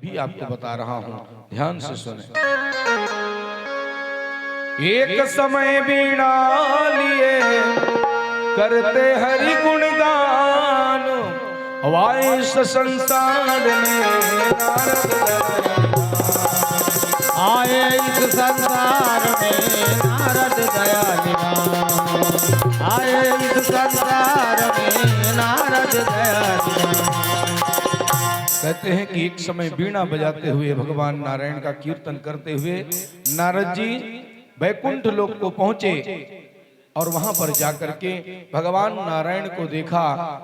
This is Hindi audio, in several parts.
भी आपको बता रहा हूं, ध्यान से सुने। एक समय बीणा लिए करते हरि गुणगान, वाए संसार में आए इस संसार में नारद दयानिवान, आए इस संसार में नारद दयानिवान। कहते हैं कि एक समय बीणा बजाते हुए भगवान नारायण का कीर्तन करते हुए नारद जी वैकुंठ लोक को पहुंचे और वहां पर जाकर के भगवान नारायण को देखा,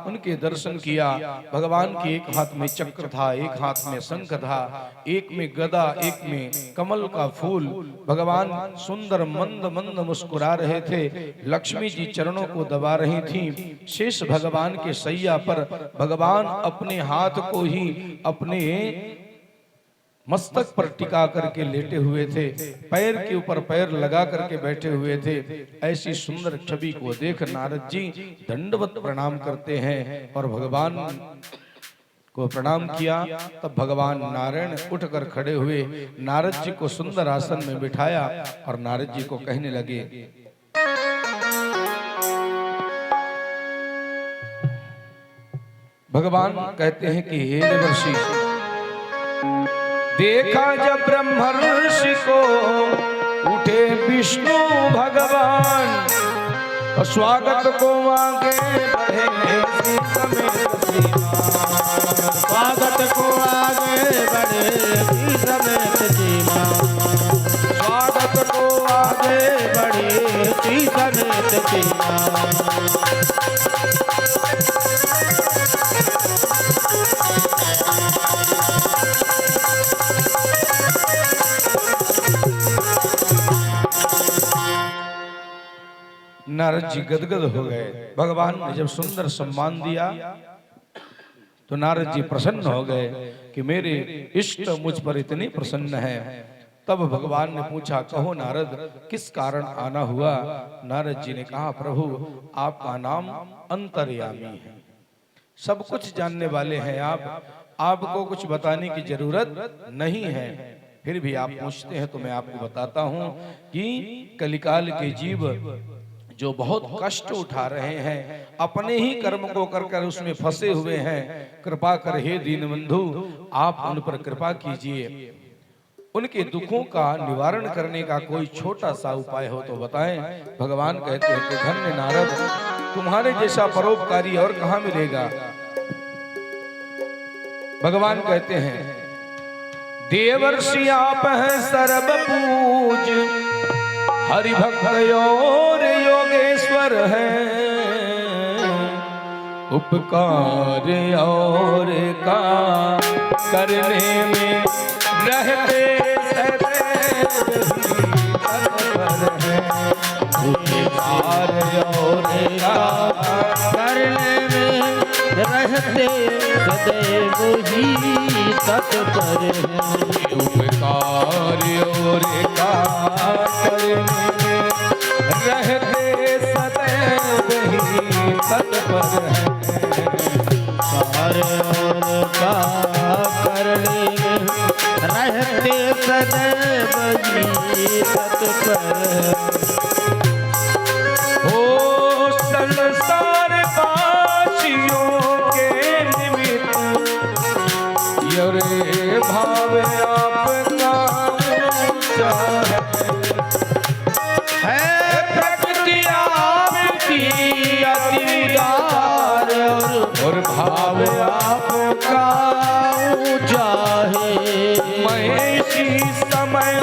उनके दर्शन किया। भगवान के एक हाथ में चक्र था, एक हाथ में शंख था, एक में गदा, एक में कमल का फूल। भगवान सुंदर मंद मंद मुस्कुरा रहे थे। लक्ष्मी जी चरणों को दबा रही थीं। शेष भगवान के सैया पर भगवान अपने हाथ को ही अपने मस्तक पर टिका करके लेटे हुए थे, पैर के ऊपर पैर लगा करके बैठे हुए थे। ऐसी सुंदर छवि को देख नारद जी दंडवत प्रणाम करते हैं और भगवान को प्रणाम किया। तब भगवान नारायण उठकर खड़े हुए, नारद जी को सुंदर आसन में बिठाया और नारद जी को कहने लगे, भगवान कहते हैं कि हे देवर्षि, देखा जब ब्रह्मर्षि को उठे विष्णु भगवान, स्वागत को आगे बढ़े स्वागत को आगे बढ़े समेत सीमा, स्वागत को आगे बढ़े समेत सीमा। नारद जी गदगद हो गए। भगवान ने जब सुंदर सम्मान दिया तो नारद जी प्रसन्न हो गए कि मेरे इष्ट मुझ पर इतने प्रसन्न है। तब भगवान ने पूछा, कहो नारद, किस कारण आना हुआ? नारद जी ने कहा, प्रभु आपका नाम अंतर्यामी है, सब कुछ जानने वाले हैं आप, आपको कुछ बताने की जरूरत नहीं है। फिर भी आप पूछते हैं तो मैं आपको बताता हूं कि कलिकाल के जीव जो बहुत कष्ट उठा रहे हैं, अपने ही कर्म को कर कर उसमें फंसे हुए हैं, कृपा कर हे दीनबंधु आप उन पर कृपा कीजिए। उनके दुखों का निवारण करने का कोई छोटा सा उपाय हो तो बताएं। भगवान कहते हैं कि धन्य नारद, तुम्हारे जैसा परोपकारी और कहां मिलेगा। भगवान कहते हैं, देवर्षि आप हैं सर्वपूज, हरि भक्त और योगेश्वर है, उपकार और का करने में रहते उपकार और का करने में रहते सदैव ही तत्पर हैं। उपकार और का करने में रहते सदैव ही तत्पर हैं। उपकार और का करने में रहते सदैव ही तत्पर हैं। ओ संसार वासियों के निमित्त यरे भाव आपका ऊंचा है, प्रकृति आपकी अतिदार और भाव आपका ऊंचा है। मैं इसी समय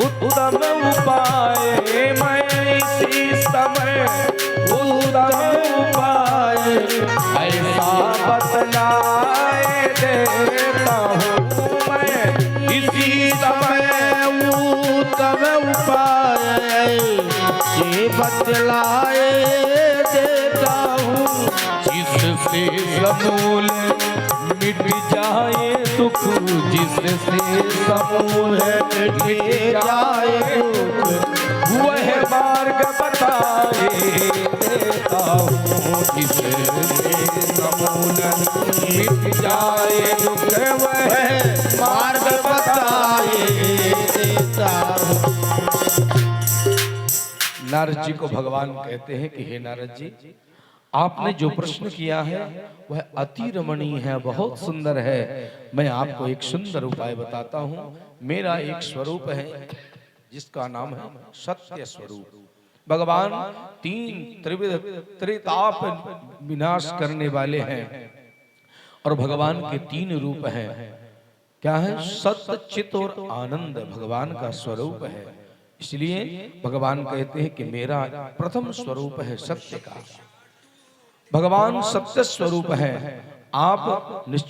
उत्तम उपाय, मैं इसी समय उत्तम उपाय ऐसा बतलाए देता हूँ। मैं इसी समय उत्तम उपाय ये बतलाए देता हूँ, जिससे समूल मिट जाए सुख जिससे समूल मिट जाए दुख वह मार्ग बताए देता हूँ जिससे समूल मिट जाए दुख वह मार्ग बताए देता हूँ। नारद जी को भगवान कहते हैं कि हे नारद जी, आपने जो प्रश्न किया है वह अति रमणीय है, बहुत सुंदर है। मैं आपको एक सुंदर उपाय बताता हूँ। मेरा एक स्वरूप है जिसका नाम है सत्य स्वरूप। भगवान तीन त्रिविध त्रिताप विनाश करने वाले हैं और भगवान के तीन रूप हैं। क्या है? सत्य, चित और आनंद भगवान का स्वरूप है। इसलिए भगवान कहते हैं कि मेरा प्रथम स्वरूप है सत्य का। भगवान सत्य स्वरूप है। आप